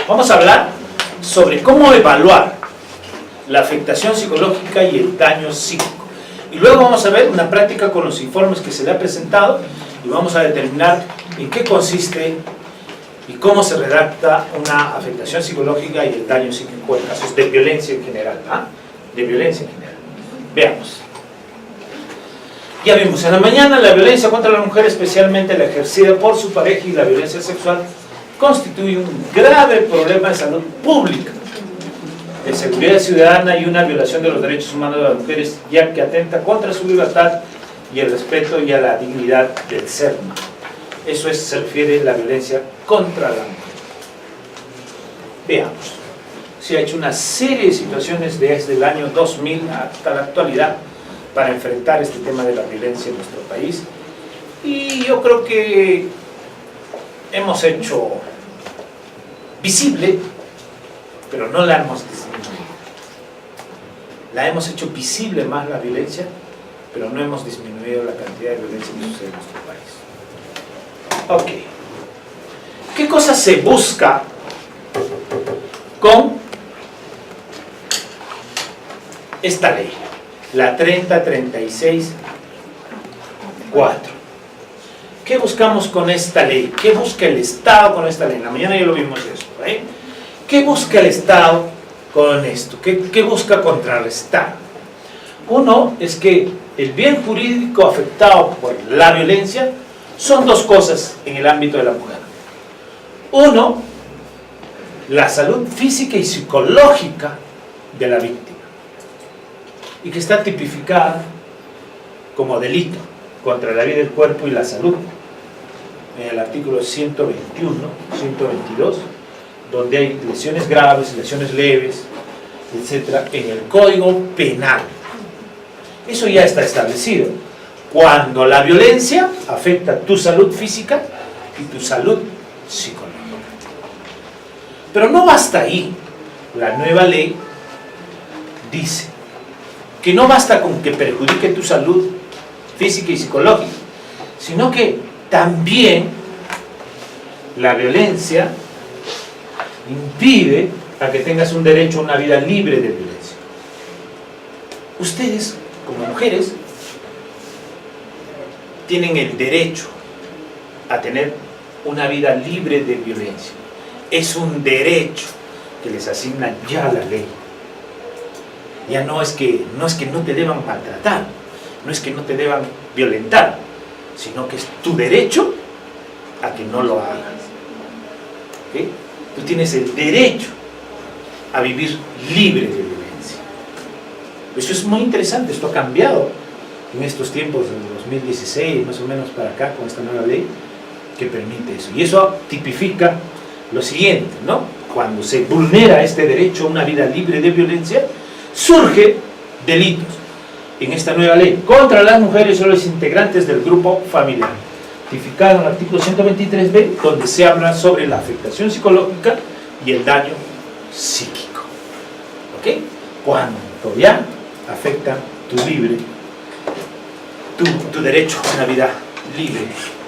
Vamos a hablar sobre cómo evaluar la afectación psicológica y el daño psíquico. Y luego vamos a ver una práctica con los informes que se le ha presentado y vamos a determinar en qué consiste y cómo se redacta una afectación psicológica y el daño psíquico en casos de violencia en general. De violencia en general. Veamos. Ya vimos, en la mañana la violencia contra la mujer, especialmente la ejercida por su pareja, y la violencia sexual constituye un grave problema de salud pública, de seguridad ciudadana y una violación de los derechos humanos de las mujeres, ya que atenta contra su libertad y el respeto y a la dignidad del ser humano. Eso se refiere a la violencia contra la mujer. Veamos. Se ha hecho una serie de situaciones desde el año 2000 hasta la actualidad para enfrentar este tema de la violencia en nuestro país, y yo creo que hemos hecho visible, pero no la hemos disminuido. La hemos hecho visible más la violencia, pero no hemos disminuido la cantidad de violencia que sucede en nuestro país. Ok. ¿Qué cosa se busca con esta ley? La 3036-4. ¿Qué buscamos con esta ley? ¿Qué busca el Estado con esta ley? En la mañana ya lo vimos eso. ¿Qué busca el Estado con esto? ¿Qué busca contrarrestar? Uno es que el bien jurídico afectado por la violencia son dos cosas en el ámbito de la mujer. Uno, la salud física y psicológica de la víctima, y que está tipificada como delito contra la vida, el cuerpo y la salud en el artículo 121, 122, donde hay lesiones graves, lesiones leves, etcétera, en el Código Penal. Eso ya está establecido. Cuando la violencia afecta tu salud física y tu salud psicológica. Pero no basta ahí. La nueva ley dice que no basta con que perjudique tu salud física y psicológica, sino que también la violencia impide a que tengas un derecho a una vida libre de violencia. Ustedes, como mujeres, tienen el derecho a tener una vida libre de violencia. Es un derecho que les asigna ya la ley. Ya no es que no te deban maltratar, no es que no te deban violentar, sino que es tu derecho a que no lo hagas. ¿Okay? Tú tienes el derecho a vivir libre de violencia. Eso es muy interesante, esto ha cambiado en estos tiempos, en 2016, más o menos para acá, con esta nueva ley que permite eso. Y eso tipifica lo siguiente, ¿no? Cuando se vulnera este derecho a una vida libre de violencia, surgen delitos en esta nueva ley contra las mujeres o los integrantes del grupo familiar, tipificado en el artículo 123b, donde se habla sobre la afectación psicológica y el daño psíquico. ¿Ok? Cuando ya afecta tu derecho a una vida libre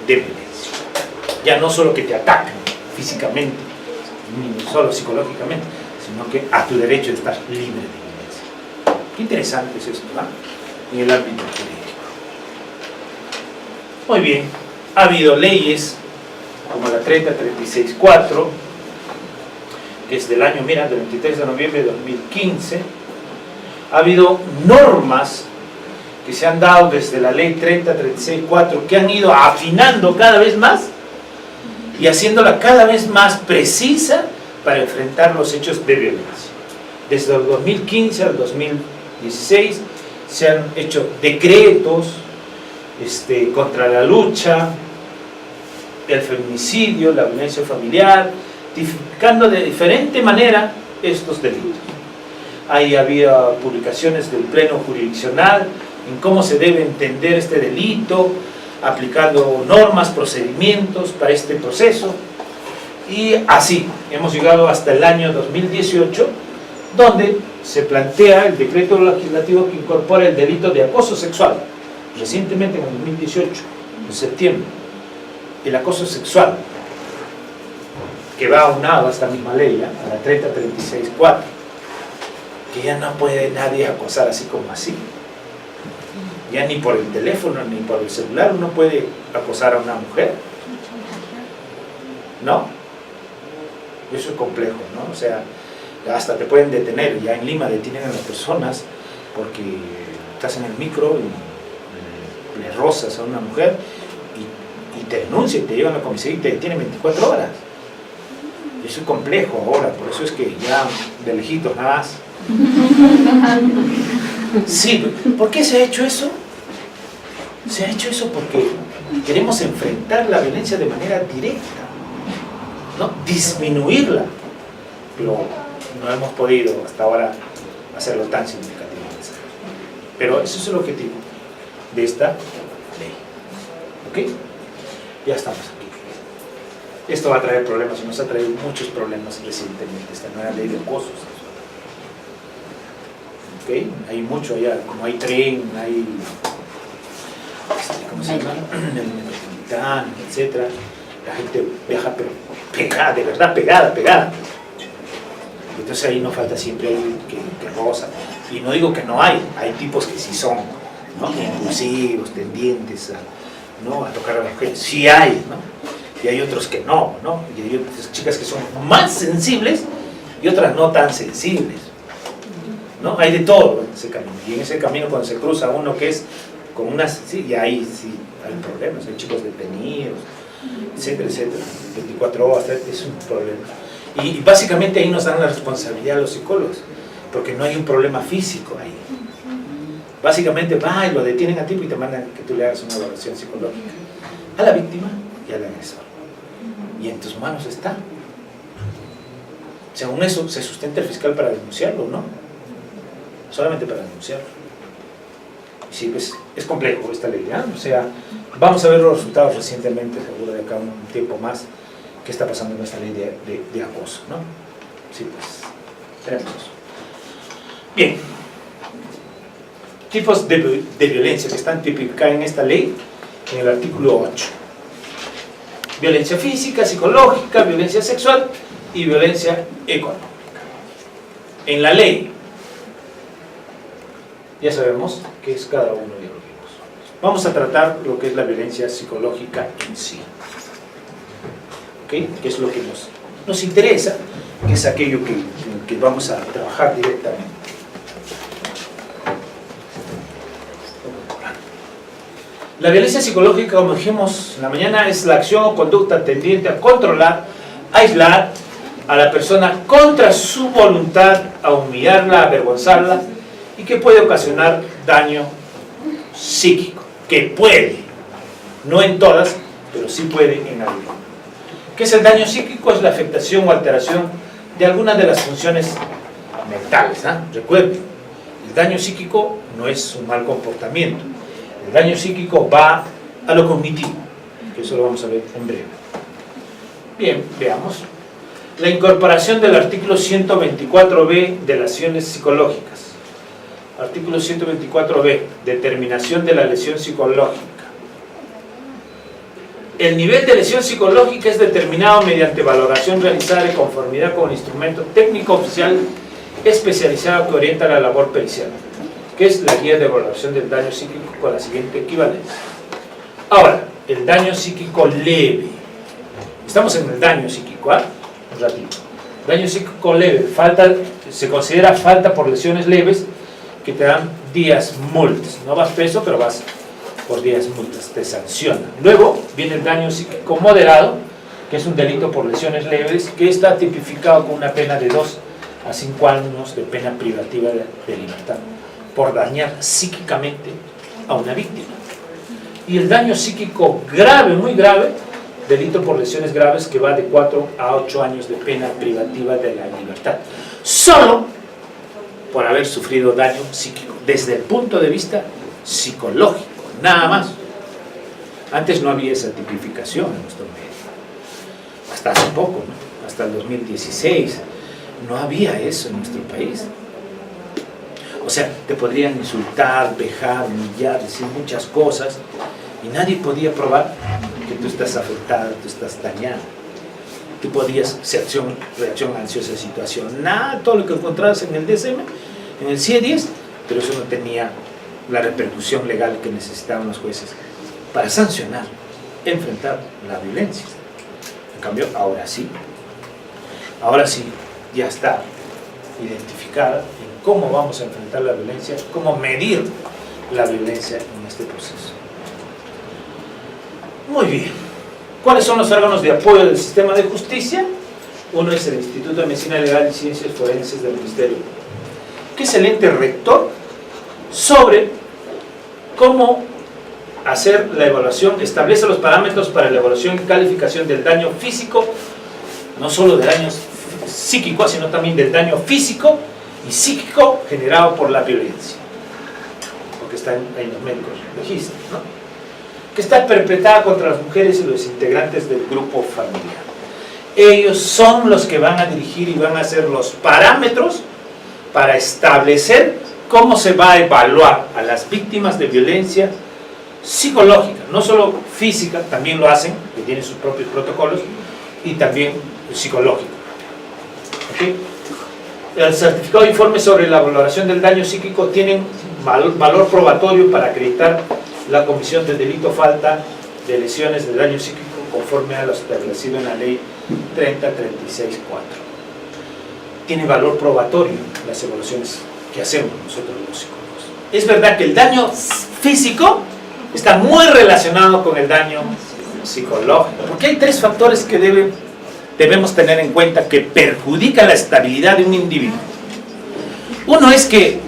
de violencia. Ya no solo que te atacan físicamente, ni solo psicológicamente, sino que a tu derecho de estar libre de violencia. Qué interesante es esto, ¿no? En el ámbito jurídico. Muy bien, ha habido leyes como la 3036-4, que es del año, mira, del 23 de noviembre de 2015. Ha habido normas que se han dado desde la ley 3036-4 que han ido afinando cada vez más y haciéndola cada vez más precisa para enfrentar los hechos de violencia. Desde el 2015 al 2016 se han hecho decretos contra la lucha, el feminicidio, la violencia familiar, tipificando de diferente manera estos delitos. Ahí había publicaciones del Pleno Jurisdiccional en cómo se debe entender este delito, aplicando normas, procedimientos para este proceso, y así hemos llegado hasta el año 2018, donde se plantea el decreto legislativo que incorpora el delito de acoso sexual. Recientemente, en el 2018, en septiembre, el acoso sexual, que va aunado a esta misma ley, ¿ya? A la 3036.4, que ya no puede nadie acosar así como así. Ya ni por el teléfono ni por el celular uno puede acosar a una mujer, ¿no? Eso es complejo, ¿no? O sea, hasta te pueden detener. Ya en Lima detienen a las personas porque estás en el micro y le rozas a una mujer y te denuncian, te llevan a la comisaría y te detienen 24 horas. Eso es complejo ahora, por eso es que ya de lejitos nada más. Sí, ¿por qué se ha hecho eso? Se ha hecho eso porque queremos enfrentar la violencia de manera directa, ¿no? Disminuirla, pero no hemos podido hasta ahora hacerlo tan significativamente. Pero ese es el objetivo de esta ley. ¿Ok? Ya estamos aquí. Esto va a traer problemas y nos ha traído muchos problemas recientemente, esta nueva ley de acoso. ¿Okay? Hay mucho allá, como hay tren, hay ¿cómo se llama? El metropolitano, etc. La gente viaja pero pegada, de verdad pegada. Entonces ahí no falta siempre alguien que roza. Y no digo que no hay tipos que sí son, ¿no? Impulsivos, tendientes a tocar a las mujeres. Sí hay, ¿no? Y hay otros que no, ¿no? Y hay otras chicas que son más sensibles y otras no tan sensibles, ¿no? Hay de todo en ese camino. Y en ese camino cuando se cruza uno que es con unas, sí, y ahí sí hay problemas, hay chicos detenidos, etcétera, 24 horas, es un problema. Y básicamente ahí nos dan la responsabilidad a los psicólogos, porque no hay un problema físico ahí. Básicamente va y lo detienen a ti y te mandan que tú le hagas una evaluación psicológica a la víctima y al agresor. Y en tus manos está. Según eso, se sustenta el fiscal para denunciarlo, ¿no? Solamente para denunciarlo. Sí, pues es complejo esta ley, ¿eh? O sea, vamos a ver los resultados recientemente, seguro de acá un tiempo más, qué está pasando en esta ley de acoso, ¿no? Sí, pues, tenemos eso. Bien. Tipos de violencia que están tipificados en esta ley, en el artículo 8. Violencia física, psicológica, violencia sexual y violencia económica. En la ley, ya sabemos qué es cada uno de los tipos. Vamos a tratar lo que es la violencia psicológica en sí. ¿Okay? Que es lo que nos interesa, que es aquello que vamos a trabajar directamente. La violencia psicológica, como dijimos en la mañana, es la acción o conducta tendiente a controlar, aislar a la persona contra su voluntad, a humillarla, a avergonzarla, y que puede ocasionar daño psíquico, que puede, no en todas, pero sí puede en algunas. ¿Qué es el daño psíquico? Es la afectación o alteración de algunas de las funciones mentales, ¿eh? Recuerden, el daño psíquico no es un mal comportamiento. El daño psíquico va a lo cognitivo, que eso lo vamos a ver en breve. Bien, veamos. La incorporación del artículo 124b de las lesiones psicológicas. Artículo 124b, determinación de la lesión psicológica. El nivel de lesión psicológica es determinado mediante valoración realizada de conformidad con un instrumento técnico oficial especializado que orienta la labor pericial, que es la guía de evaluación del daño psíquico con la siguiente equivalencia. Ahora, el daño psíquico leve. Estamos en el daño psíquico, ¿ah? Un ratito. Daño psíquico leve, se considera falta por lesiones leves que te dan días multas. No vas preso, pero vas por días multas, te sancionan. Luego viene el daño psíquico moderado, que es un delito por lesiones leves, que está tipificado con una pena de 2 a 5 años de pena privativa de libertad, por dañar psíquicamente a una víctima. Y el daño psíquico grave, muy grave, delito por lesiones graves, que va de 4 a 8 años de pena privativa de la libertad, solo por haber sufrido daño psíquico, desde el punto de vista psicológico, nada más. Antes no había esa tipificación en nuestro medio, hasta hace poco, ¿no? Hasta el 2016, no había eso en nuestro país. O sea, te podrían insultar, vejar, humillar, decir muchas cosas y nadie podía probar que tú estás afectada, tú estás dañada. tú podías hacer reacción ansiosa situacional, todo lo que encontrabas en el DSM, en el CIE 10, pero eso no tenía la repercusión legal que necesitaban los jueces para sancionar, enfrentar la violencia. En cambio, ahora sí ya está identificada en cómo vamos a enfrentar la violencia, cómo medir la violencia en este proceso. Muy bien. ¿Cuáles son los órganos de apoyo del sistema de justicia? Uno es el Instituto de Medicina Legal y Ciencias Forenses del Ministerio, que es el ente rector sobre cómo hacer la evaluación, establece los parámetros para la evaluación y calificación del daño físico, no solo del daño psíquico, sino también del daño físico y psíquico generado por la violencia, porque está en los médicos registros, ¿no? Que está perpetrada contra las mujeres y los integrantes del grupo familiar. Ellos son los que van a dirigir y van a hacer los parámetros para establecer cómo se va a evaluar a las víctimas de violencia psicológica, no solo física, también lo hacen, que tienen sus propios protocolos, y también psicológico. ¿Okay? El certificado de informe sobre la valoración del daño psíquico tienen valor probatorio para acreditar la comisión del delito falta de lesiones de daño psíquico conforme a lo establecido en la ley 3036-4. Tiene valor probatorio las evaluaciones que hacemos nosotros los psicólogos. Es verdad que el daño físico está muy relacionado con el daño psicológico, porque hay tres factores que debemos tener en cuenta que perjudican la estabilidad de un individuo. Uno es que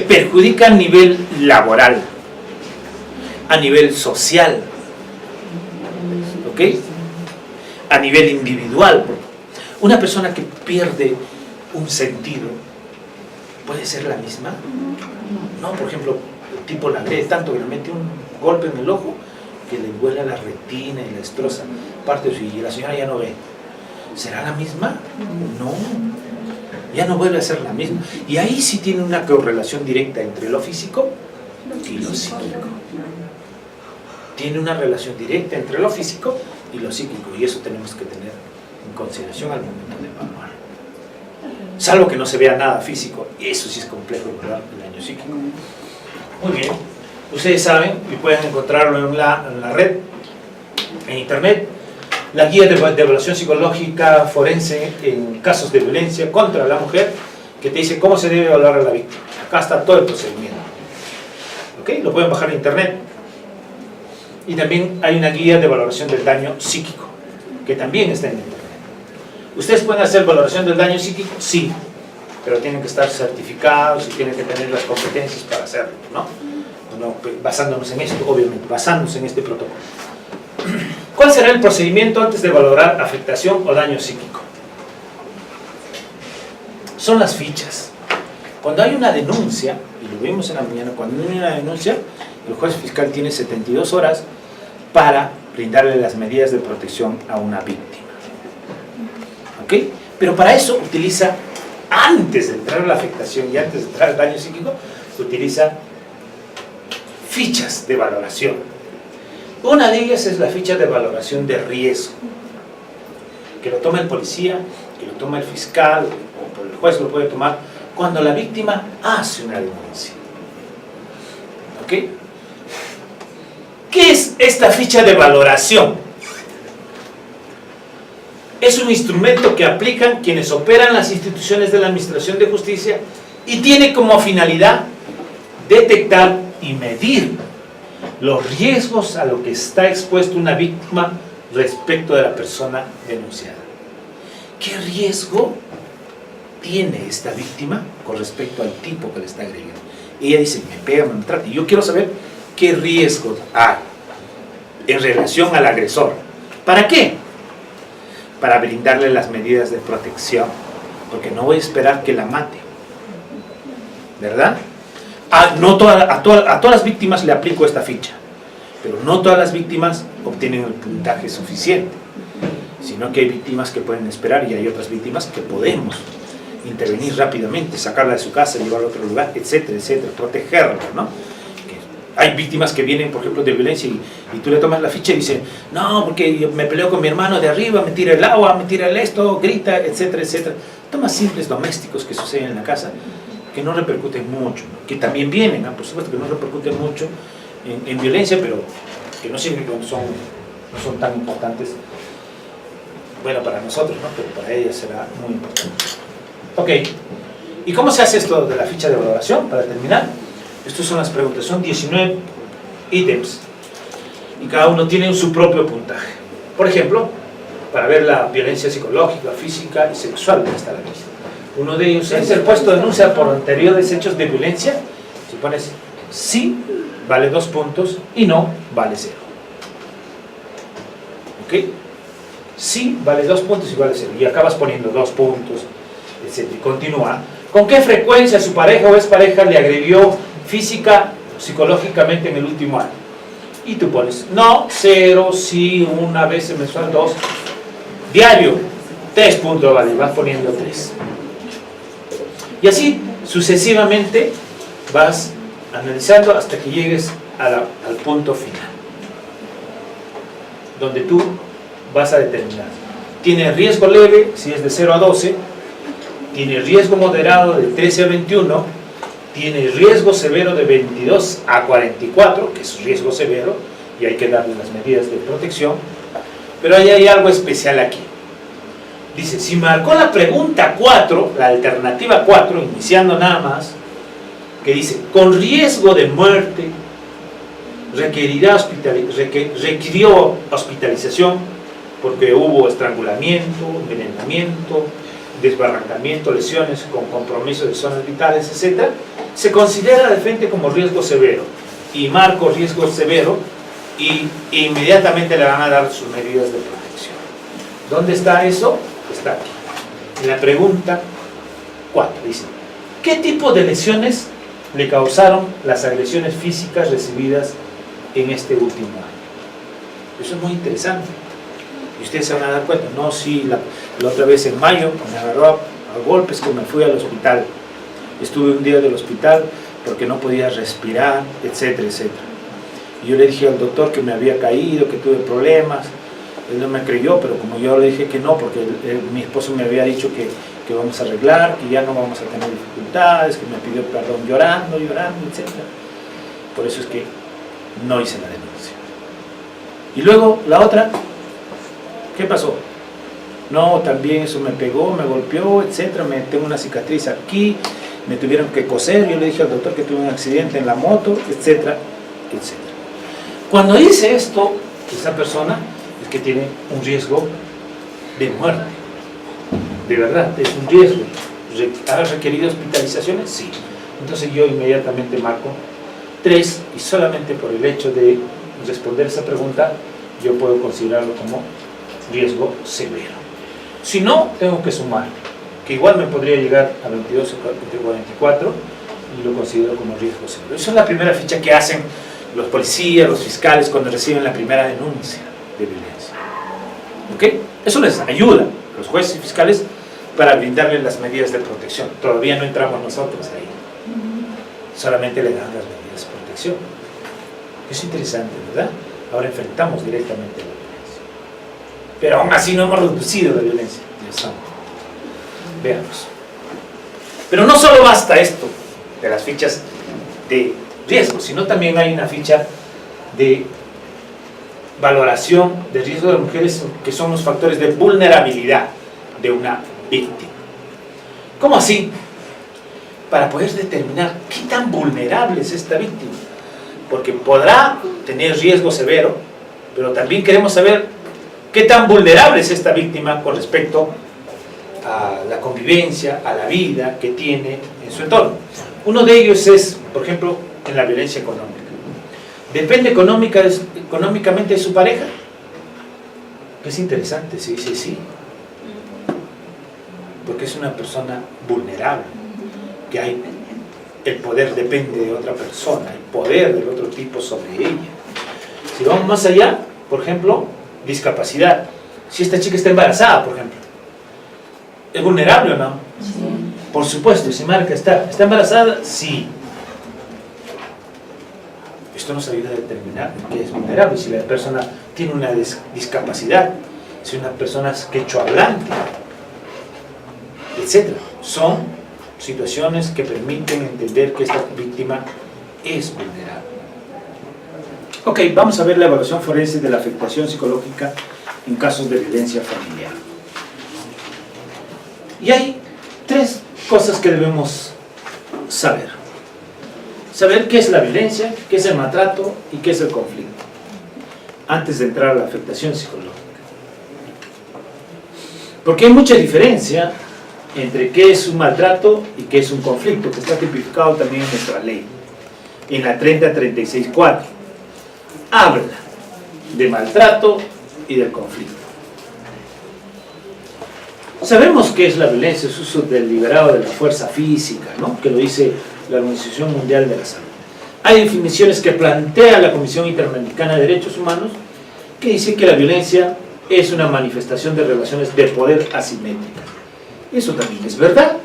perjudica a nivel laboral, a nivel social, ¿ok? A nivel individual. Una persona que pierde un sentido, ¿puede ser la misma? No, por ejemplo, el tipo la lee tanto que le mete un golpe en el ojo que le vuela la retina y le destroza parte de su, y la señora ya no ve. ¿Será la misma? No. Ya no vuelve a ser la misma. Y ahí sí tiene una correlación directa entre lo físico y lo psíquico. Tiene una relación directa entre lo físico y lo psíquico, y eso tenemos que tener en consideración al momento de evaluar. Salvo que no se vea nada físico, y eso sí es complejo, ¿verdad? El daño psíquico. Muy bien. Ustedes saben, y pueden encontrarlo en la red, en internet, la guía de evaluación psicológica forense en casos de violencia contra la mujer, que te dice cómo se debe evaluar a la víctima. Acá está todo el procedimiento. ¿Ok? Lo pueden bajar en internet. Y también hay una guía de valoración del daño psíquico, que también está en internet. ¿Ustedes pueden hacer valoración del daño psíquico? Sí, pero tienen que estar certificados y tienen que tener las competencias para hacerlo, ¿no? No, basándonos en esto, obviamente, basándose en este protocolo. ¿Cuál será el procedimiento antes de valorar afectación o daño psíquico? Son las fichas. Cuando hay una denuncia, y lo vimos en la mañana, cuando hay una denuncia, el juez fiscal tiene 72 horas para brindarle las medidas de protección a una víctima. ¿Ok? Pero para eso utiliza, antes de entrar a la afectación y antes de entrar al daño psíquico, utiliza fichas de valoración. Una de ellas es la ficha de valoración de riesgo, que lo toma el policía, que lo toma el fiscal, o el juez lo puede tomar cuando la víctima hace una denuncia. ¿Ok? ¿Qué es esta ficha de valoración? Es un instrumento que aplican quienes operan las instituciones de la Administración de Justicia y tiene como finalidad detectar y medir los riesgos a lo que está expuesto una víctima respecto de la persona denunciada. ¿Qué riesgo tiene esta víctima con respecto al tipo que le está agrediendo? Ella dice, me pega, me trata, y yo quiero saber qué riesgos hay en relación al agresor. ¿Para qué? Para brindarle las medidas de protección, porque no voy a esperar que la mate, ¿verdad? A todas las víctimas le aplico esta ficha, pero no todas las víctimas obtienen el puntaje suficiente, sino que hay víctimas que pueden esperar y hay otras víctimas que podemos intervenir rápidamente, sacarla de su casa, llevarla a otro lugar, etcétera, etcétera, protegerla, ¿no? Que hay víctimas que vienen, por ejemplo, de violencia y tú le tomas la ficha y dicen, no, porque me peleo con mi hermano de arriba, me tira el agua, me tira el esto, grita, etcétera, etcétera. Temas simples domésticos que suceden en la casa que no repercuten mucho, ¿no? Que también vienen, ¿no? Por supuesto que no repercuten mucho en violencia, pero que no significa que no son tan importantes, bueno, para nosotros, ¿no? Pero para ellas será muy importante. Ok, ¿y cómo se hace esto de la ficha de valoración? Para terminar, estas son las preguntas, son 19 ítems y cada uno tiene su propio puntaje. Por ejemplo, para ver la violencia psicológica, física y sexual que está la lista. Uno de ellos es el puesto de denuncia por anteriores hechos de violencia. Si pones sí, vale 2 puntos y no, vale 0. ¿Ok? Sí, vale 2 puntos y vale 0. Y acabas poniendo 2 puntos, etc. Y continúa. ¿Con qué frecuencia su pareja o expareja le agredió física o psicológicamente en el último año? Y tú pones no, 0, sí, una vez mensual, 2. Diario, 3 puntos, vale, vas poniendo 3. Y así sucesivamente vas analizando hasta que llegues al punto final, donde tú vas a determinar. Tiene riesgo leve, si es de 0 a 12, tiene riesgo moderado de 13 a 21, tiene riesgo severo de 22 a 44, que es riesgo severo, y hay que darle las medidas de protección, pero ahí hay algo especial aquí. Dice, si marcó la pregunta 4, la alternativa 4, iniciando nada más, que dice, con riesgo de muerte, requirió hospitalización porque hubo estrangulamiento, envenenamiento, desbarrancamiento, lesiones con compromiso de zonas vitales, etc., se considera de frente como riesgo severo, y marco riesgo severo, y inmediatamente le van a dar sus medidas de protección. ¿Dónde está eso? Está aquí, en la pregunta 4, dice, ¿qué tipo de lesiones le causaron las agresiones físicas recibidas en este último año? Eso es muy interesante, y ustedes se van a dar cuenta. No, sí, la otra vez en mayo me agarró a golpes que me fui al hospital, estuve un día del hospital porque no podía respirar, etcétera, etcétera. Y yo le dije al doctor que me había caído, que tuve problemas. Él no me creyó, pero como yo le dije que no, porque mi esposo me había dicho que vamos a arreglar, que ya no vamos a tener dificultades, que me pidió perdón llorando, etc. Por eso es que no hice la denuncia. Y luego, la otra, ¿qué pasó? No, también eso me pegó, me golpeó, etc. Tengo una cicatriz aquí, me tuvieron que coser, yo le dije al doctor que tuve un accidente en la moto, etc. Cuando dice esto, esa persona es que tiene un riesgo de muerte, de verdad, es un riesgo. ¿Ha requerido hospitalizaciones? Sí. Entonces yo inmediatamente marco 3, y solamente por el hecho de responder esa pregunta yo puedo considerarlo como riesgo severo. Si no, tengo que sumar, que igual me podría llegar a 22 o 44, y lo considero como riesgo severo. Esa es la primera ficha que hacen los policías, los fiscales, cuando reciben la primera denuncia de violencia. ¿Ok? Eso les ayuda a los jueces y fiscales para brindarles las medidas de protección. Todavía no entramos nosotros ahí. Solamente le dan las medidas de protección. Es interesante, ¿verdad? Ahora enfrentamos directamente la violencia. Pero aún así no hemos reducido la violencia. Dios santo. Veamos. Pero no solo basta esto de las fichas de riesgo, sino también hay una ficha de valoración de riesgo de mujeres, que son los factores de vulnerabilidad de una víctima. ¿Cómo así? Para poder determinar qué tan vulnerable es esta víctima, porque podrá tener riesgo severo, pero también queremos saber qué tan vulnerable es esta víctima con respecto a la convivencia, a la vida que tiene en su entorno. Uno de ellos es, por ejemplo, en la violencia económica. ¿Depende económicamente de su pareja? Es interesante, sí. Porque es una persona vulnerable, que hay, el poder depende de otra persona, el poder del otro tipo sobre ella. Si vamos más allá, por ejemplo, discapacidad. Si esta chica está embarazada, por ejemplo, ¿es vulnerable o no? Sí. Por supuesto, si marca ¿está embarazada? Sí. Esto nos ayuda a determinar qué es vulnerable, si la persona tiene una discapacidad, si una persona es quechohablante, etc. Son situaciones que permiten entender que esta víctima es vulnerable. Ok, vamos a ver la evaluación forense de la afectación psicológica en casos de violencia familiar. Y hay tres cosas que debemos saber. Saber qué es la violencia, qué es el maltrato y qué es el conflicto, antes de entrar a la afectación psicológica. Porque hay mucha diferencia entre qué es un maltrato y qué es un conflicto, que está tipificado también en nuestra ley, en la 3036.4. Habla de maltrato y del conflicto. Sabemos qué es la violencia, es uso deliberado de la fuerza física, ¿no? Que lo dice la Organización Mundial de la Salud. Hay definiciones que plantea la Comisión Interamericana de Derechos Humanos que dice que la violencia es una manifestación de relaciones de poder asimétricas. Eso también es verdad.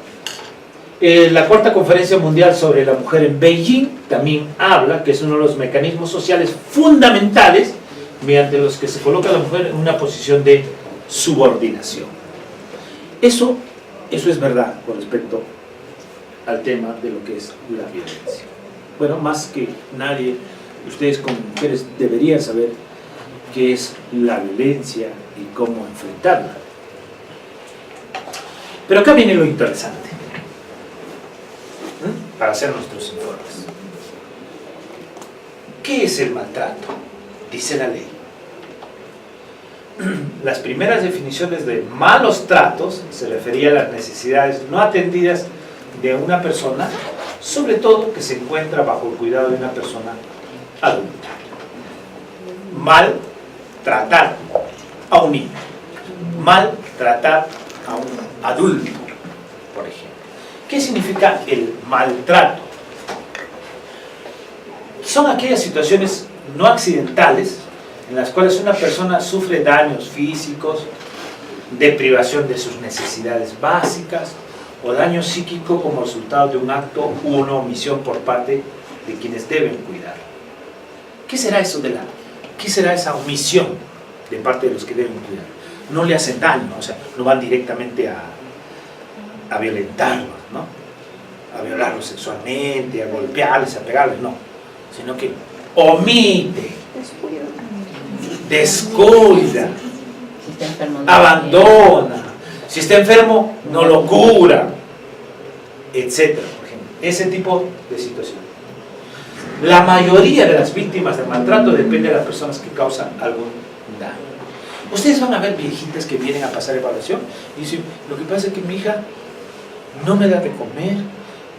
La Cuarta Conferencia Mundial sobre la Mujer en Beijing también habla que es uno de los mecanismos sociales fundamentales mediante los que se coloca a la mujer en una posición de subordinación. Eso es verdad con respecto al tema de lo que es la violencia. Bueno, más que nadie, ustedes como mujeres deberían saber qué es la violencia y cómo enfrentarla. Pero acá viene lo interesante, para hacer nuestros informes. ¿Qué es el maltrato? Dice la ley. Las primeras definiciones de malos tratos se referían a las necesidades no atendidas de una persona, sobre todo que se encuentra bajo el cuidado de una persona adulta. Maltratar a un niño, maltratar a un adulto, por ejemplo. ¿Qué significa el maltrato? Son aquellas situaciones no accidentales en las cuales una persona sufre daños físicos, deprivación de sus necesidades básicas o daño psíquico como resultado de un acto u una omisión por parte de quienes deben cuidar. ¿Qué será eso qué será esa omisión de parte de los que deben cuidar? No le hacen daño, o sea, no van directamente a violentarlos, ¿no? A violarlos sexualmente, a golpearles, a pegarles, no, sino que omite, descuida, abandona, si está enfermo no lo cura, etcétera, por ejemplo, ese tipo de situación. La mayoría de las víctimas de maltrato depende de las personas que causan algún daño. Ustedes van a ver viejitas que vienen a pasar evaluación y dicen, lo que pasa es que mi hija no me da de comer,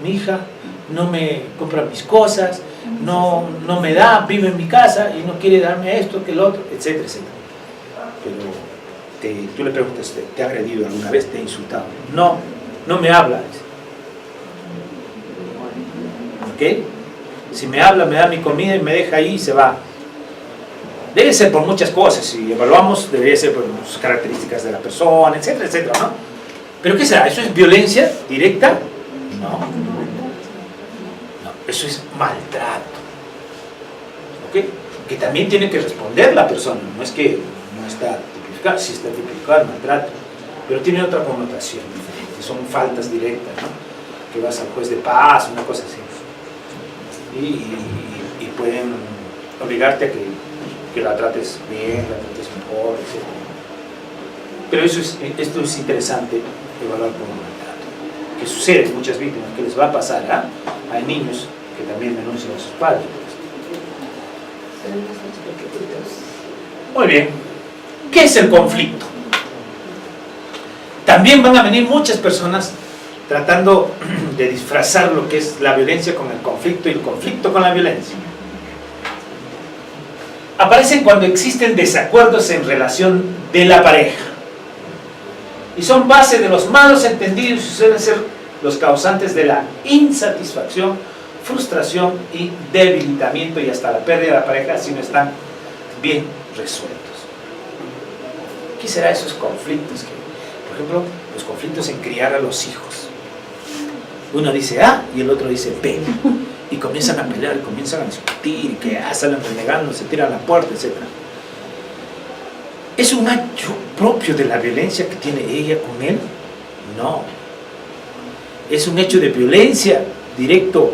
mi hija no me compra mis cosas, no me da, vive en mi casa y no quiere darme esto, que el otro, etcétera, etcétera. Pero tú le preguntas, ¿te ha agredido alguna vez? ¿Te ha insultado? No me habla. ¿Ok? Si me habla, me da mi comida y me deja ahí y se va. Debe ser por muchas cosas, si evaluamos, debería ser por sus características de la persona, etcétera, etcétera, ¿no? ¿Pero qué será? ¿Eso es violencia directa? No, eso es maltrato. ¿Ok? Que también tiene que responder la persona, no es que no está tipificado, sí está tipificado el maltrato, pero tiene otra connotación diferente, son faltas directas, ¿no? Que vas al juez de paz, una cosa así. Y pueden obligarte a que la trates bien, la trates mejor, etc. Pero esto es interesante evaluar como maltrato. Que sucede en muchas víctimas, que les va a pasar, ¿eh? Hay niños que también denuncian a sus padres. Muy bien. ¿Qué es el conflicto? También van a venir muchas personas tratando de disfrazar lo que es la violencia con el conflicto y el conflicto con la violencia. Aparecen cuando existen desacuerdos en relación de la pareja y son base de los malos entendidos y suelen ser los causantes de la insatisfacción, frustración y debilitamiento y hasta la pérdida de la pareja si no están bien resueltos. ¿Qué será esos conflictos? Por ejemplo, los conflictos en criar a los hijos. Uno dice A y el otro dice B. y comienzan a pelear, y comienzan a discutir, y que salen renegando, se tiran a la puerta, etc. ¿Es un acto propio de la violencia que tiene ella con él? No. ¿Es un hecho de violencia directo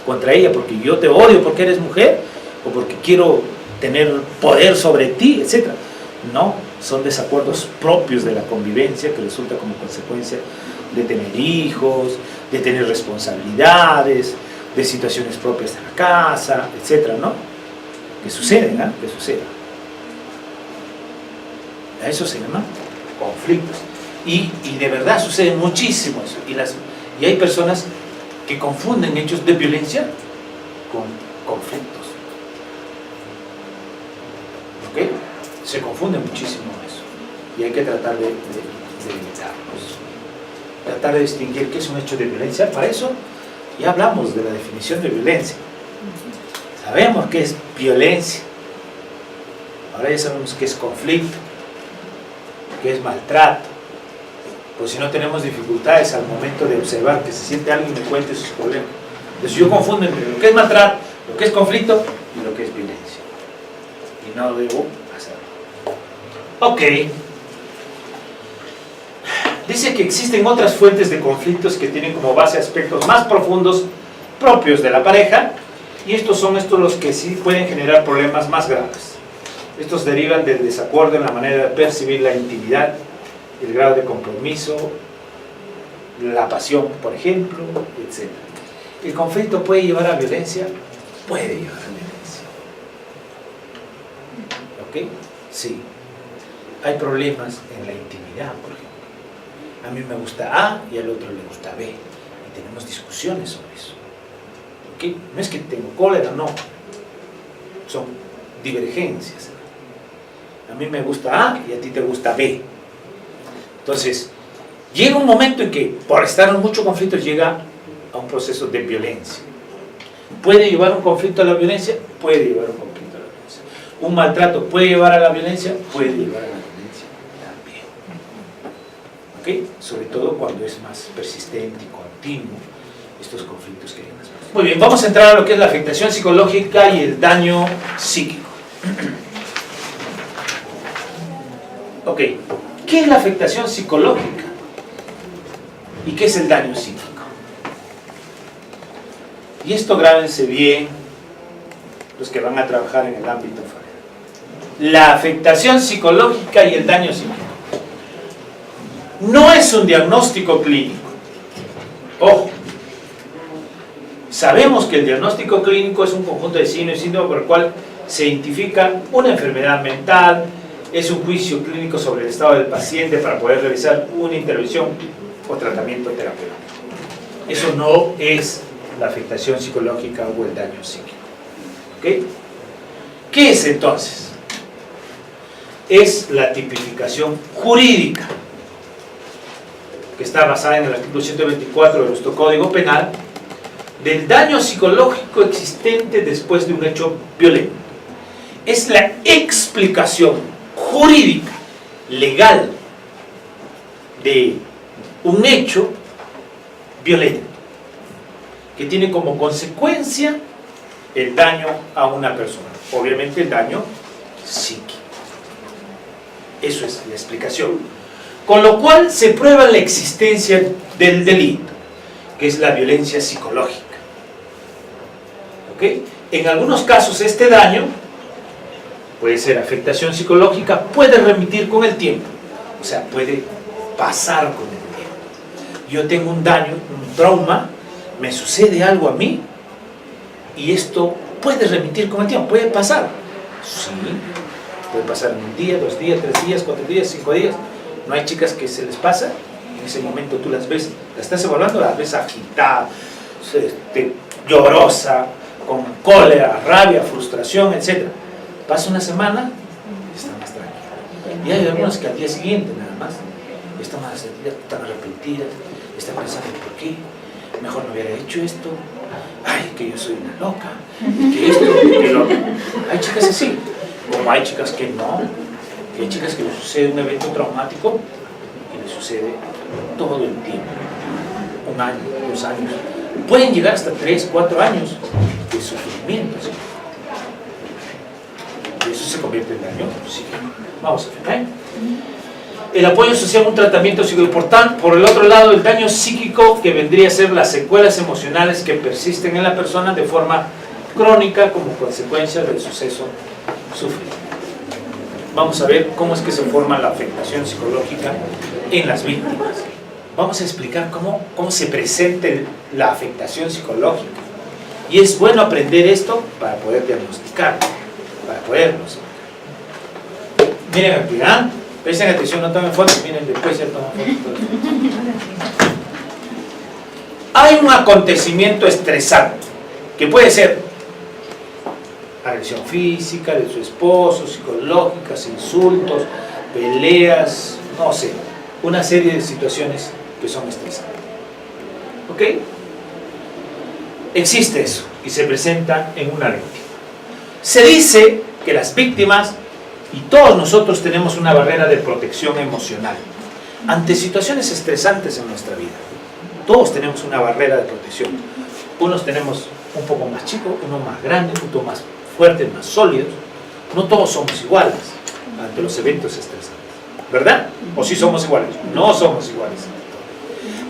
contra ella porque yo te odio porque eres mujer? ¿O porque quiero tener poder sobre ti, etc.? No, son desacuerdos propios de la convivencia que resulta como consecuencia de tener hijos, de tener responsabilidades, de situaciones propias de la casa, etc., ¿no? Que suceden, ¿eh? Que suceden. A eso se llama conflictos. Y de verdad sucede muchísimo eso. Y hay personas que confunden hechos de violencia con conflictos. ¿Ok? Se confunde muchísimo eso. Y hay que tratar de evitarlos. Tratar de distinguir qué es un hecho de violencia. Para eso ya hablamos de la definición de violencia. Sabemos qué es violencia. Ahora ya sabemos qué es conflicto, qué es maltrato. Pues si no tenemos dificultades al momento de observar que se siente alguien y me cuente sus problemas. Entonces yo confundo entre lo que es maltrato, lo que es conflicto y lo que es violencia. Y no debo hacerlo. Ok. Dice que existen otras fuentes de conflictos que tienen como base aspectos más profundos propios de la pareja, y estos son los que sí pueden generar problemas más graves. Estos derivan del desacuerdo en la manera de percibir la intimidad, el grado de compromiso, la pasión, por ejemplo, etc. ¿El conflicto puede llevar a violencia? Puede llevar a violencia. ¿Ok? Sí. Hay problemas en la intimidad, por ejemplo. A mí me gusta A y al otro le gusta B. Y tenemos discusiones sobre eso. ¿Ok? No es que tengo cólera, no. Son divergencias. A mí me gusta A y a ti te gusta B. Entonces, llega un momento en que, por estar en muchos conflictos, llega a un proceso de violencia. ¿Puede llevar un conflicto a la violencia? Puede llevar un conflicto a la violencia. ¿Un maltrato puede llevar a la violencia? Puede llevar a la violencia también. ¿Ok? Sobre todo cuando es más persistente y continuo estos conflictos que hay en las personas. Muy bien, vamos a entrar a lo que es la afectación psicológica y el daño psíquico. Ok. ¿Qué es la afectación psicológica? ¿Y qué es el daño psíquico? Y esto grábense bien los que van a trabajar en el ámbito familiar. La afectación psicológica y el daño psíquico no es un diagnóstico clínico. Ojo, sabemos que el diagnóstico clínico es un conjunto de signos y síntomas por el cual se identifica una enfermedad mental. Es un juicio clínico sobre el estado del paciente para poder realizar una intervención o tratamiento terapéutico. Eso no es la afectación psicológica o el daño psíquico. ¿Ok? ¿Qué es entonces? Es la tipificación jurídica que está basada en el artículo 124 de nuestro Código Penal del daño psicológico existente después de un hecho violento. Es la explicación jurídica, legal, de un hecho violento que tiene como consecuencia el daño a una persona, obviamente el daño psíquico. Eso es la explicación, con lo cual se prueba la existencia del delito, que es la violencia psicológica. ¿Ok? En algunos casos este daño puede ser afectación psicológica, puede remitir con el tiempo, o sea, puede pasar con el tiempo. Yo tengo un daño, un trauma, me sucede algo a mí y esto puede remitir con el tiempo, puede pasar. Sí, puede pasar en un día, 2 días, 3 días, 4 días, 5 días. No hay chicas que se les pasa, en ese momento tú las ves, las estás evaluando, las ves agitada, llorosa, con cólera, rabia, frustración, etc. Pasa una semana y está más tranquila. Y hay algunas que al día siguiente nada más están más sentidas, están arrepentidas, están pensando ¿por qué? Mejor no hubiera hecho esto. Ay, que yo soy una loca, que esto, que lo otro. Hay chicas así, como hay chicas que no. Y hay chicas que les sucede un evento traumático y les sucede todo el tiempo, 1 año, 2 años, pueden llegar hasta 3, 4 años de sufrimiento, ¿sí? Y eso se convierte en daño psíquico. Vamos a ver, ¿eh? El apoyo social, un tratamiento psicoimportante. Por el otro lado, el daño psíquico, que vendría a ser las secuelas emocionales que persisten en la persona de forma crónica como consecuencia del suceso sufrido. Vamos a ver cómo es que se forma la afectación psicológica en las víctimas. Vamos a explicar cómo se presenta la afectación psicológica. Y es bueno aprender esto para poder diagnosticar, para podernos. Miren aquí, ¿ah? Presten atención, no tomen fotos, miren, después ya toman fotos. Hay un acontecimiento estresante, que puede ser agresión física de su esposo, psicológicas, insultos, peleas, no sé, una serie de situaciones que son estresantes. ¿Ok? Existe eso y se presenta en una víctima. Se dice que las víctimas y todos nosotros tenemos una barrera de protección emocional ante situaciones estresantes en nuestra vida. Todos tenemos una barrera de protección. Unos tenemos un poco más chico, uno más grande, otros más fuertes, más sólidos. No todos somos iguales ante los eventos estresantes, ¿verdad? ¿O sí somos iguales? No somos iguales.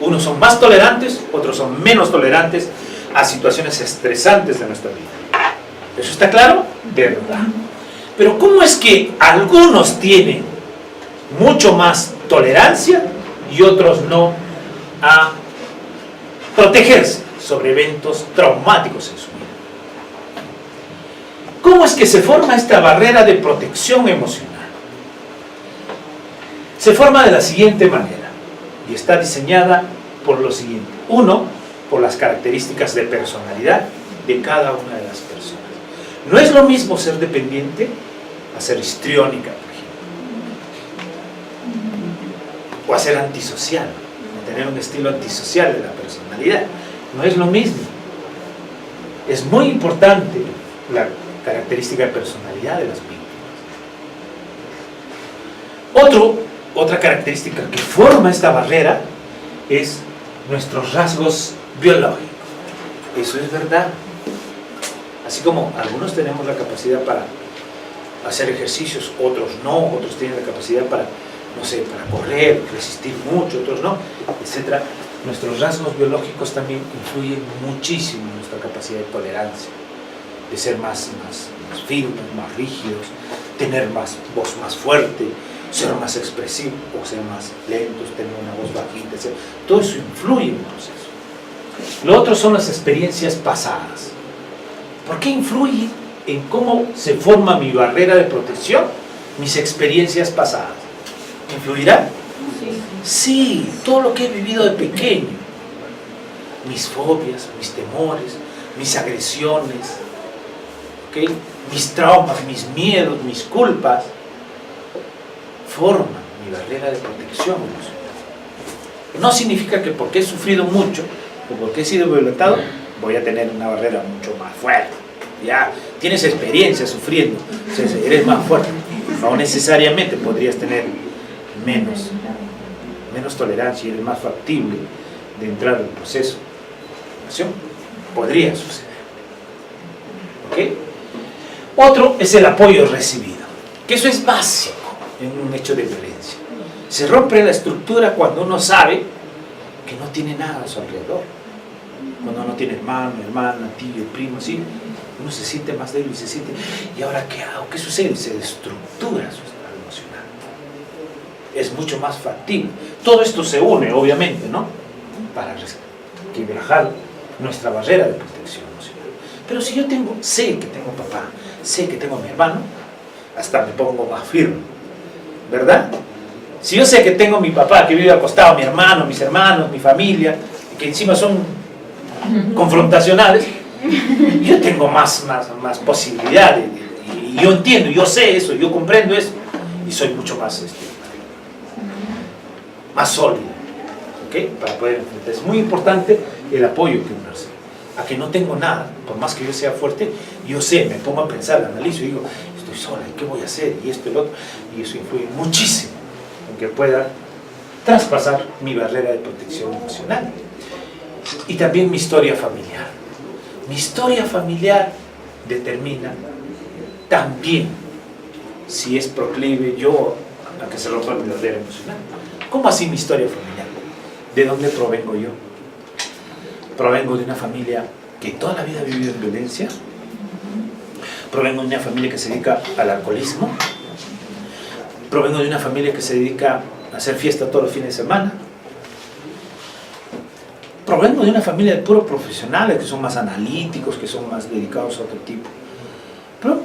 Unos son más tolerantes, otros son menos tolerantes a situaciones estresantes de nuestra vida. ¿Eso está claro? ¿Verdad? Pero ¿cómo es que algunos tienen mucho más tolerancia y otros no a protegerse sobre eventos traumáticos en su vida? ¿Cómo es que se forma esta barrera de protección emocional? Se forma de la siguiente manera y está diseñada por lo siguiente. Uno, por las características de personalidad de cada una de las personas. No es lo mismo ser dependiente a ser histriónica, por ejemplo, o a ser antisocial, a tener un estilo antisocial de la personalidad. No es lo mismo. Es muy importante la característica de personalidad de las víctimas. Otra característica que forma esta barrera es nuestros rasgos biológicos. Eso es verdad. Así como algunos tenemos la capacidad para hacer ejercicios, otros no, otros tienen la capacidad para, no sé, para correr, resistir mucho, otros no, etc. Nuestros rasgos biológicos también influyen muchísimo en nuestra capacidad de tolerancia, de ser más firmes, más rígidos, tener voz más fuerte, ser más expresivos o ser más lentos, tener una voz bajita, etc. Todo eso influye en el proceso. Lo otro son las experiencias pasadas. ¿Por qué influye en cómo se forma mi barrera de protección? Mis experiencias pasadas. ¿Influirá? Sí, todo lo que he vivido de pequeño. Mis fobias, mis temores, mis agresiones, ¿okay? Mis traumas, mis miedos, mis culpas, forman mi barrera de protección emocional. No significa que porque he sufrido mucho o porque he sido violentado voy a tener una barrera mucho más fuerte. Ya tienes experiencia sufriendo, entonces eres más fuerte. No necesariamente podrías tener menos tolerancia y eres más factible de entrar al proceso. Podría suceder. ¿Ok? Otro es el apoyo recibido, que eso es básico en un hecho de violencia. Se rompe la estructura cuando uno sabe que no tiene nada a su alrededor. Cuando no tiene hermano, hermana, tío, primo, ¿sí? Uno se siente más débil, se siente, ¿y ahora qué hago? ¿Qué sucede? Se destructura su estado emocional. Es mucho más factible. Todo esto se une, obviamente, ¿no? Para quebrar nuestra barrera de protección emocional. Pero si yo sé que tengo papá, sé que tengo a mi hermano, hasta me pongo más firme, ¿verdad? Si yo sé que tengo a mi papá que vive acostado, mi hermano, mis hermanos, mi familia, que encima son confrontacionales, yo tengo más posibilidades, y yo entiendo, yo sé eso, yo comprendo eso, y soy mucho más sólido, ¿okay? Para poder enfrentar. Es muy importante el apoyo que uno recibe. A que no tengo nada, por más que yo sea fuerte, yo sé, me pongo a pensar, analizo y digo, estoy sola, ¿qué voy a hacer? Y esto y lo otro, y eso influye muchísimo en que pueda traspasar mi barrera de protección emocional. Y también mi historia familiar. Mi historia familiar determina también si es proclive yo a que se rompa mi verdadera emocional. ¿Cómo así mi historia familiar? ¿De dónde provengo yo? Provengo de una familia que toda la vida ha vivido en violencia. Provengo de una familia que se dedica al alcoholismo. Provengo de una familia que se dedica a hacer fiesta todos los fines de semana. Provengo de una familia de puros profesionales que son más analíticos, que son más dedicados a otro tipo. Pero,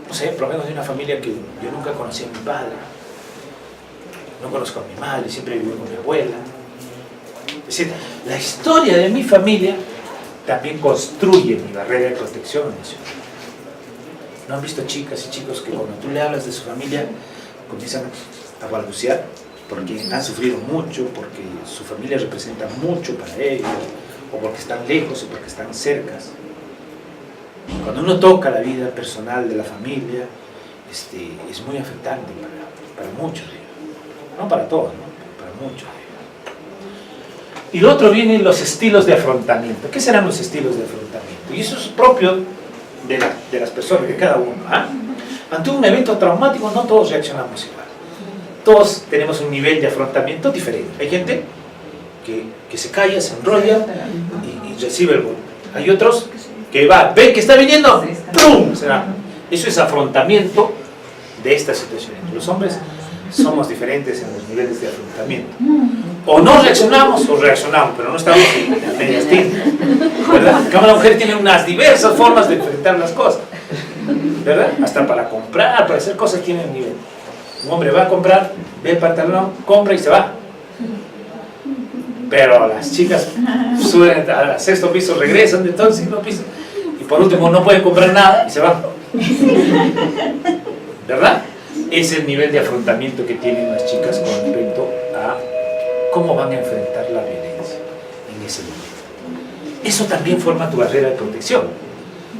no sé, provengo de una familia que yo nunca conocí a mi padre. No conozco a mi madre, siempre viví con mi abuela. Es decir, la historia de mi familia también construye mi barrera de protección emocional. ¿No han visto chicas y chicos que cuando tú le hablas de su familia comienzan a balbucear? Porque han sufrido mucho, porque su familia representa mucho para ellos, o porque están lejos o porque están cercas. Cuando uno toca la vida personal de la familia, es muy afectante para muchos de ellos. No para todos, ¿no? Para muchos de ellos. Y lo otro vienen los estilos de afrontamiento. ¿Qué serán los estilos de afrontamiento? Y eso es propio de las personas, de cada uno. ¿Ah? Ante un evento traumático no todos reaccionamos igual. Todos tenemos un nivel de afrontamiento diferente. Hay gente que se calla, se enrolla y recibe el golpe. Hay otros que ve que está viniendo, ¡pum! Se va. Eso es afrontamiento de esta situación. Los hombres somos diferentes en los niveles de afrontamiento. O no reaccionamos o reaccionamos, pero no estamos en medias tintas, ¿verdad? Cada mujer tiene unas diversas formas de enfrentar las cosas, ¿verdad? Hasta para comprar, para hacer cosas tiene un nivel. Un hombre va a comprar, ve el pantalón, compra y se va. Pero las chicas suben al sexto piso, regresan de todo el sexto piso y por último no pueden comprar nada y se van. ¿Verdad? Es el nivel de afrontamiento que tienen las chicas con respecto a cómo van a enfrentar la violencia en ese momento. Eso también forma tu barrera de protección.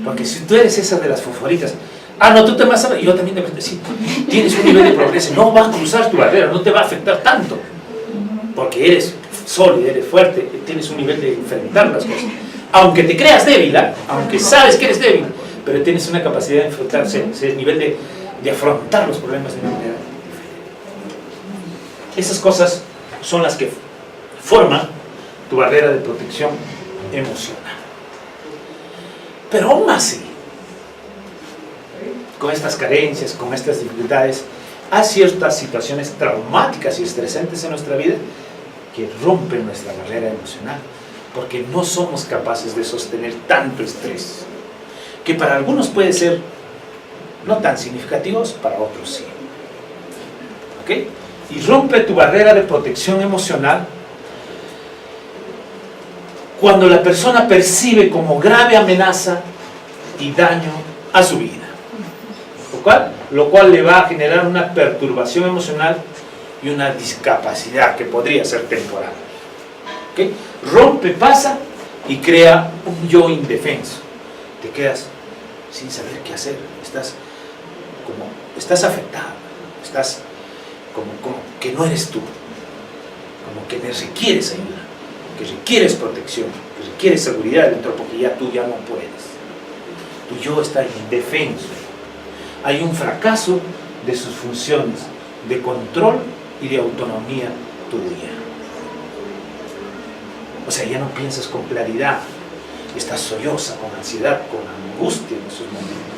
Porque si tú eres esa de las fosforitas, no, tú te vas a... Yo también debo decir, tienes un nivel de progreso, no va a cruzar tu barrera, no te va a afectar tanto. Porque eres sólido, eres fuerte, tienes un nivel de enfrentar las cosas. Aunque te creas débil, aunque sabes que eres débil, pero tienes una capacidad de enfrentarse, ese nivel de afrontar los problemas de una manera diferente. Esas cosas son las que forman tu barrera de protección emocional. Pero aún así, con estas carencias, con estas dificultades, hay ciertas situaciones traumáticas y estresantes en nuestra vida que rompen nuestra barrera emocional, porque no somos capaces de sostener tanto estrés, que para algunos puede ser no tan significativos, para otros sí. ¿Ok? Y rompe tu barrera de protección emocional cuando la persona percibe como grave amenaza y daño a su vida. Lo cual le va a generar una perturbación emocional y una discapacidad que podría ser temporal. ¿Okay? Rompe, pasa y crea un yo indefenso. Te quedas sin saber qué hacer. Estás afectado. Estás como que no eres tú. Como que requieres ayuda. Que requieres protección. Que requieres seguridad dentro porque tú ya no puedes. Tu yo está indefenso. Hay un fracaso de sus funciones de control y de autonomía tuya. O sea, ya no piensas con claridad, estás solloza, con ansiedad, con angustia en esos momentos.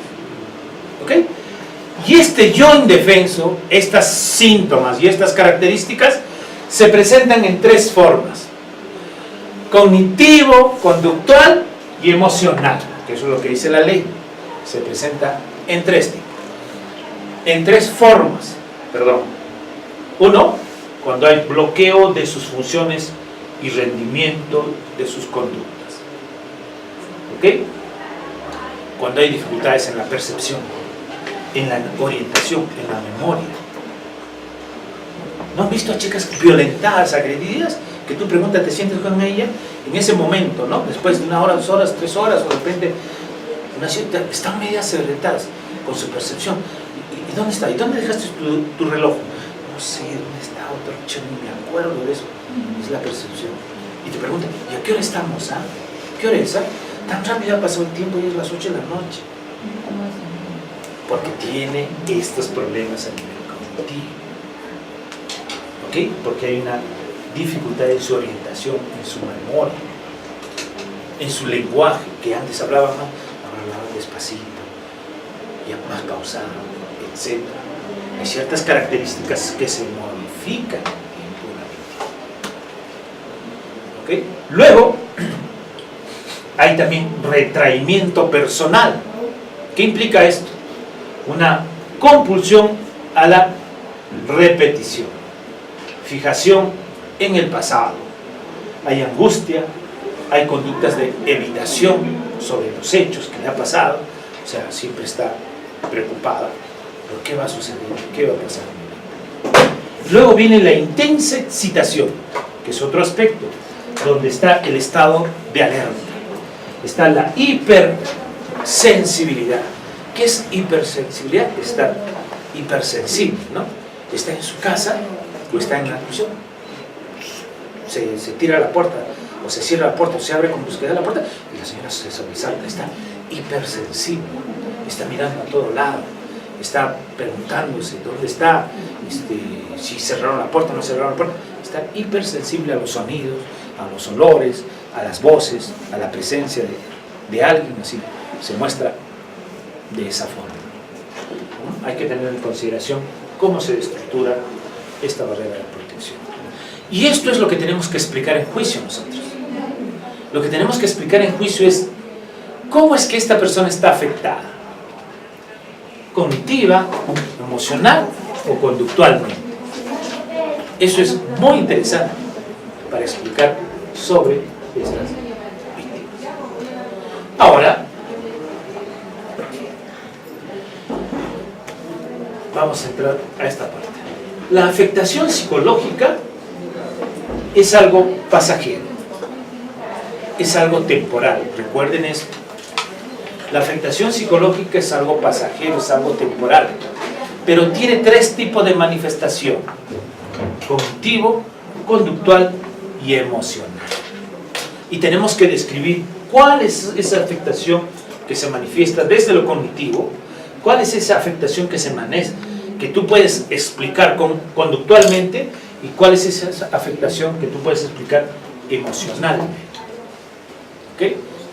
¿Ok? Y este yo indefenso, estos síntomas y estas características se presentan en tres formas: cognitivo, conductual y emocional, que eso es lo que dice la ley. Se presenta en tres tipos. En tres formas, perdón. Uno, cuando hay bloqueo de sus funciones y rendimiento de sus conductas. ¿Ok? Cuando hay dificultades en la percepción, en la orientación, en la memoria. ¿No han visto a chicas violentadas, agredidas? Que tú preguntas, ¿te sientes con ella? En ese momento, ¿no? Después de 1 hora, 2 horas, 3 horas, o de repente, están medias violentadas con su percepción. ¿Y dónde está? ¿Y dónde dejaste tu reloj? No sé, ¿dónde está? Otro chico, ni me acuerdo de eso. Es la percepción. Y te preguntan, ¿y a qué hora estamos? Ah? ¿Qué hora es? Ah? Tan rápido ha pasado el tiempo y es las 8 de la noche. Porque tiene estos problemas a nivel cognitivo. ¿Ok? Porque hay una dificultad en su orientación, en su memoria, en su lenguaje, que antes hablaba más, ahora hablaba despacito, ya más pausado, etc. Hay ciertas características que se modifican en una víctima. ¿Ok? Luego, hay también retraimiento personal. ¿Qué implica esto? Una compulsión a la repetición, fijación en el pasado. Hay angustia, hay conductas de evitación sobre los hechos que le ha pasado, o sea, siempre está preocupada por qué va a suceder, qué va a pasar. Luego viene la intensa excitación, que es otro aspecto, donde está el estado de alerta, está la hipersensibilidad. ¿Qué es hipersensibilidad? Estar hipersensible, ¿no? Está en su casa o está en la prisión. Se tira la puerta, o se cierra la puerta, o se abre con búsqueda de la puerta, y la señora se sobresalta, está hipersensible, está mirando a todo lado, está preguntándose dónde está, si cerraron la puerta o no cerraron la puerta, está hipersensible a los sonidos, a los olores, a las voces, a la presencia de alguien, así se muestra de esa forma. Hay que tener en consideración cómo se estructura esta barrera de protección. Y esto es lo que tenemos que explicar en juicio nosotros. Lo que tenemos que explicar en juicio es cómo es que esta persona está afectada, cognitiva, emocional o conductualmente. Eso es muy interesante para explicar sobre estas víctimas. Ahora, vamos a entrar a esta parte. La afectación psicológica es algo pasajero, es algo temporal. Recuerden esto. La afectación psicológica es algo pasajero, es algo temporal, pero tiene tres tipos de manifestación: cognitivo, conductual y emocional. Y tenemos que describir cuál es esa afectación que se manifiesta desde lo cognitivo, cuál es esa afectación que se maneja, que tú puedes explicar conductualmente, y cuál es esa afectación que tú puedes explicar emocionalmente. ¿Ok?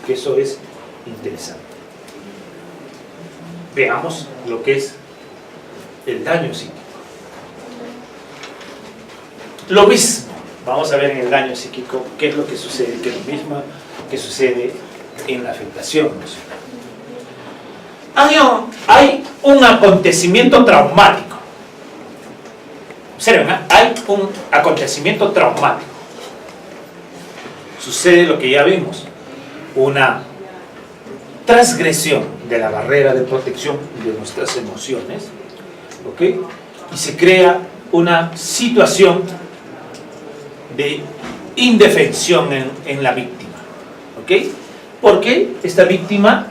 Que eso es interesante. Veamos lo que es el daño psíquico. Lo mismo, vamos a ver en el daño psíquico qué es lo que sucede, que es lo mismo que sucede en la afectación emocional. Hay un acontecimiento traumático. Observen, hay un acontecimiento traumático. Sucede lo que ya vimos, una transgresión de la barrera de protección de nuestras emociones, ¿ok? Y se crea una situación de indefensión en la víctima, ¿ok? Porque esta víctima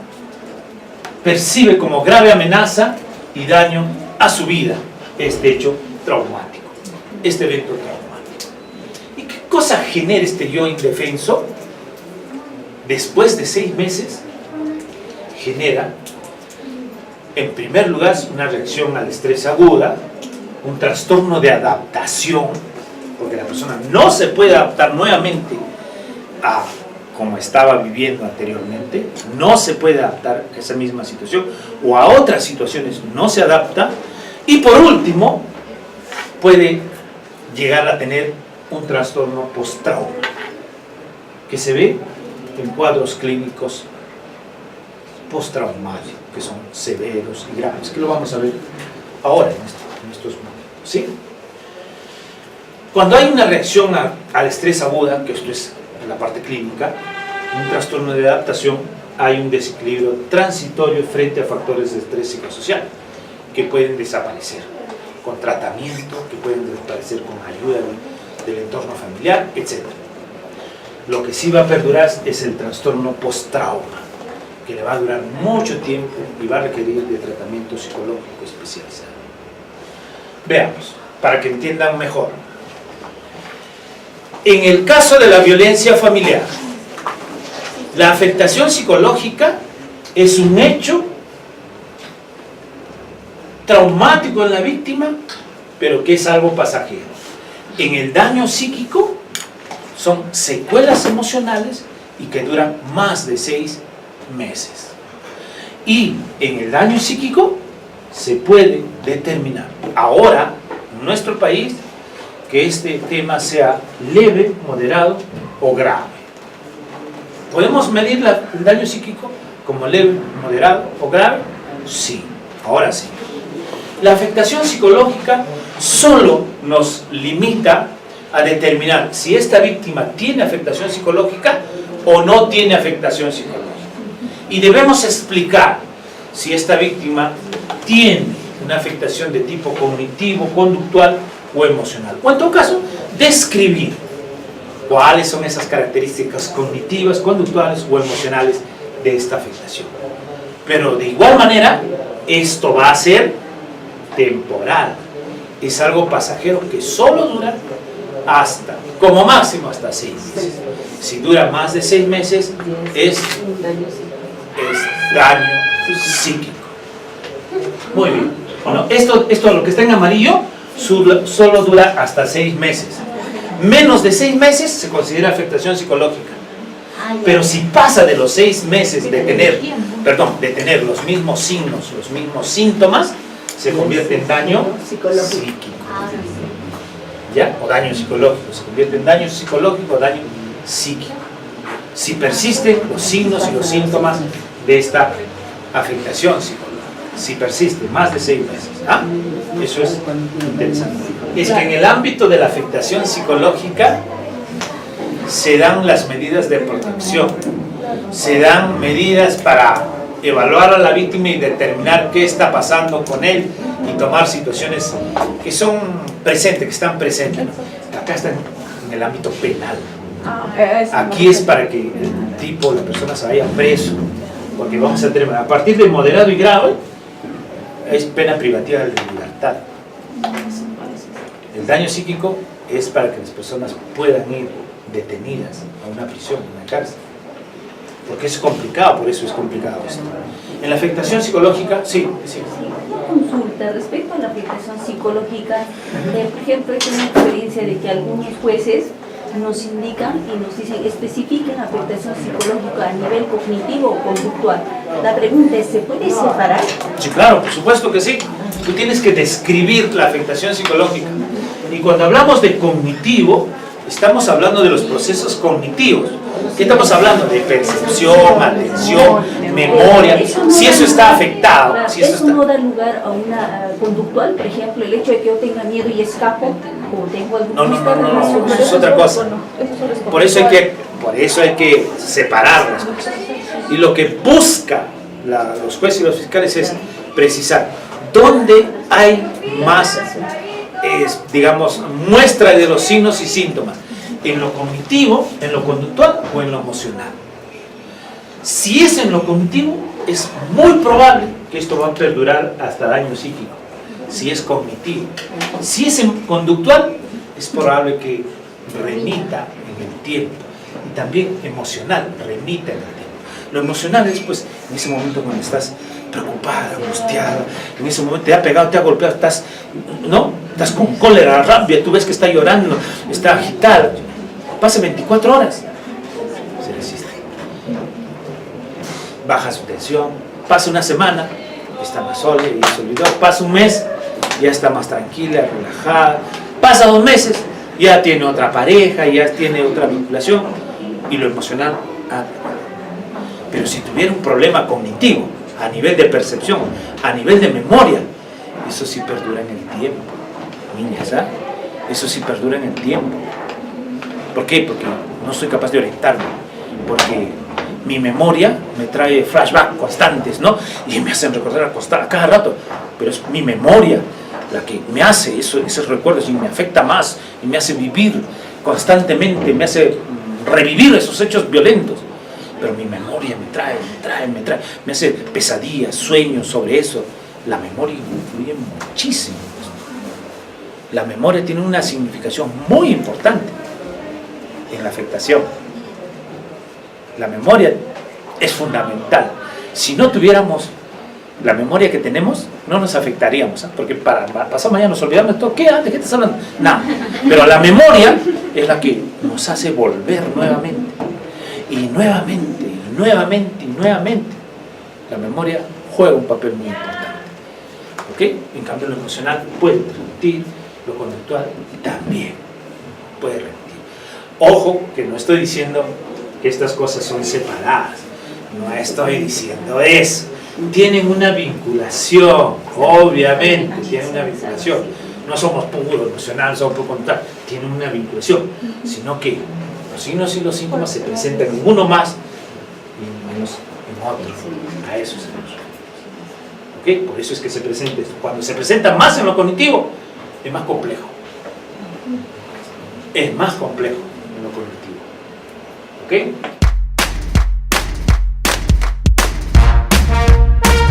percibe como grave amenaza y daño a su vida este hecho traumático, este evento traumático. ¿Y qué cosa genera este yo indefenso? Después de 6 meses, genera, en primer lugar, una reacción al estrés aguda, un trastorno de adaptación, porque la persona no se puede adaptar nuevamente a como estaba viviendo anteriormente, no se puede adaptar a esa misma situación, o a otras situaciones no se adapta, y por último, puede llegar a tener un trastorno post-trauma, que se ve en cuadros clínicos post-traumáticos, que son severos y graves, que lo vamos a ver ahora en estos momentos, ¿sí? Cuando hay una reacción al estrés aguda, que esto es en la parte clínica, un trastorno de adaptación, hay un desequilibrio transitorio frente a factores de estrés psicosocial que pueden desaparecer con tratamiento, que pueden desaparecer con ayuda del entorno familiar, etc. Lo que sí va a perdurar es el trastorno post-trauma, que le va a durar mucho tiempo y va a requerir de tratamiento psicológico especializado. Veamos, para que entiendan mejor. En el caso de la violencia familiar, la afectación psicológica es un hecho traumático en la víctima, pero que es algo pasajero. En el daño psíquico son secuelas emocionales y que duran más de 6 meses. Y en el daño psíquico se puede determinar ahora en nuestro país que este tema sea leve, moderado o grave. ¿Podemos medir el daño psíquico como leve, moderado o grave? Sí, ahora sí. La afectación psicológica solo nos limita a determinar si esta víctima tiene afectación psicológica o no tiene afectación psicológica. Y debemos explicar si esta víctima tiene una afectación de tipo cognitivo, conductual o emocional. O en todo caso, describir cuáles son esas características cognitivas, conductuales o emocionales de esta afectación. Pero de igual manera, esto va a ser temporal. Es algo pasajero que solo dura hasta, como máximo hasta 6 meses. Si dura más de 6 meses, es daño psíquico. Muy bien. Bueno, esto lo que está en amarillo solo dura hasta 6 meses. Menos de 6 meses se considera afectación psicológica. Pero si pasa de los 6 meses de tener los mismos signos, los mismos síntomas, se convierte en daño psíquico. ¿Ya? O daño psicológico. Se convierte en daño psicológico o daño psíquico. Si persisten los signos y los síntomas de esta afectación psicológica. Si persiste más de 6 meses. ¿Ah? Eso es interesante. Es que en el ámbito de la afectación psicológica se dan las medidas de protección. Se dan medidas para evaluar a la víctima y determinar qué está pasando con él y tomar situaciones que son presentes, que están presentes. Acá está en el ámbito penal. Aquí es para que el tipo, la persona se vaya preso, porque vamos a tener, a partir de moderado y grave, es pena privativa de libertad. El daño psíquico es para que las personas puedan ir detenidas a una prisión, a una cárcel. Porque es complicado, por eso es complicado esto. En la afectación psicológica, sí. Una consulta respecto a la afectación psicológica. Por ejemplo, he tenido experiencia de que algunos jueces nos indican y nos dicen especifiquen afectación psicológica a nivel cognitivo o conductual. La pregunta es, ¿se puede separar? Sí, claro, por supuesto que sí. Tú tienes que describir la afectación psicológica. Y cuando hablamos de cognitivo, estamos hablando de los procesos cognitivos. ¿Qué estamos hablando? De percepción, atención, memoria. Si eso está afectado. Si eso ¿Eso no da lugar a una conductual? Por ejemplo, el hecho de que yo tenga miedo y escapo, o tengo algún No, eso es otra cosa. Por eso hay que separar las cosas. Y lo que busca los jueces y los fiscales es precisar dónde hay más, digamos, muestra de los signos y síntomas. En lo cognitivo, en lo conductual o en lo emocional. Si es en lo cognitivo, es muy probable que esto va a perdurar hasta daño psíquico. Si es cognitivo. Si es en conductual, es probable que remita en el tiempo. Y también emocional, remita en el tiempo. Lo emocional es, pues, en ese momento cuando estás preocupada, angustiada, en ese momento te ha pegado, te ha golpeado, estás con cólera, rabia, tú ves que está llorando, está agitada. Pasa 24 horas, se resiste. Baja su tensión, pasa una semana, está más sola y se olvidó. Pasa un mes, ya está más tranquila, relajada. Pasa 2 meses, ya tiene otra pareja, ya tiene otra vinculación. Y lo emocional, pero si tuviera un problema cognitivo, a nivel de percepción, a nivel de memoria, eso sí perdura en el tiempo, niñas, ¿sabes? Eso sí perdura en el tiempo. ¿Por qué? Porque no soy capaz de orientarme, porque mi memoria me trae flashbacks constantes, ¿no? Y me hacen recordar a cada rato, pero es mi memoria la que me hace esos recuerdos y me afecta más, y me hace vivir constantemente, me hace revivir esos hechos violentos. Pero mi memoria me trae, me hace pesadillas, sueños sobre eso. La memoria influye muchísimo. La memoria tiene una significación muy importante. en la afectación. La memoria es fundamental. Si no tuviéramos la memoria que tenemos, no nos afectaríamos, ¿eh? Porque para pasado mañana nos olvidamos de todo. ¿Qué? ¿De qué estás hablando? Nada. Pero la memoria es la que nos hace volver nuevamente. Y nuevamente, y nuevamente, y nuevamente. La memoria juega un papel muy importante. ¿Ok? En cambio, lo emocional puede repetir, lo conductual también puede repetir. Ojo, que no estoy diciendo que estas cosas son separadas. No estoy diciendo eso. Tienen una vinculación, obviamente, tienen una vinculación. No somos puro emocional, somos puro conductual. Tienen una vinculación, sino que los signos y los síntomas se presentan en uno más y menos en otro. A eso se refiere. ¿Ok? Por eso es que se presenta esto. Cuando se presenta más en lo cognitivo, es más complejo. Es más complejo en lo cognitivo. ¿Ok?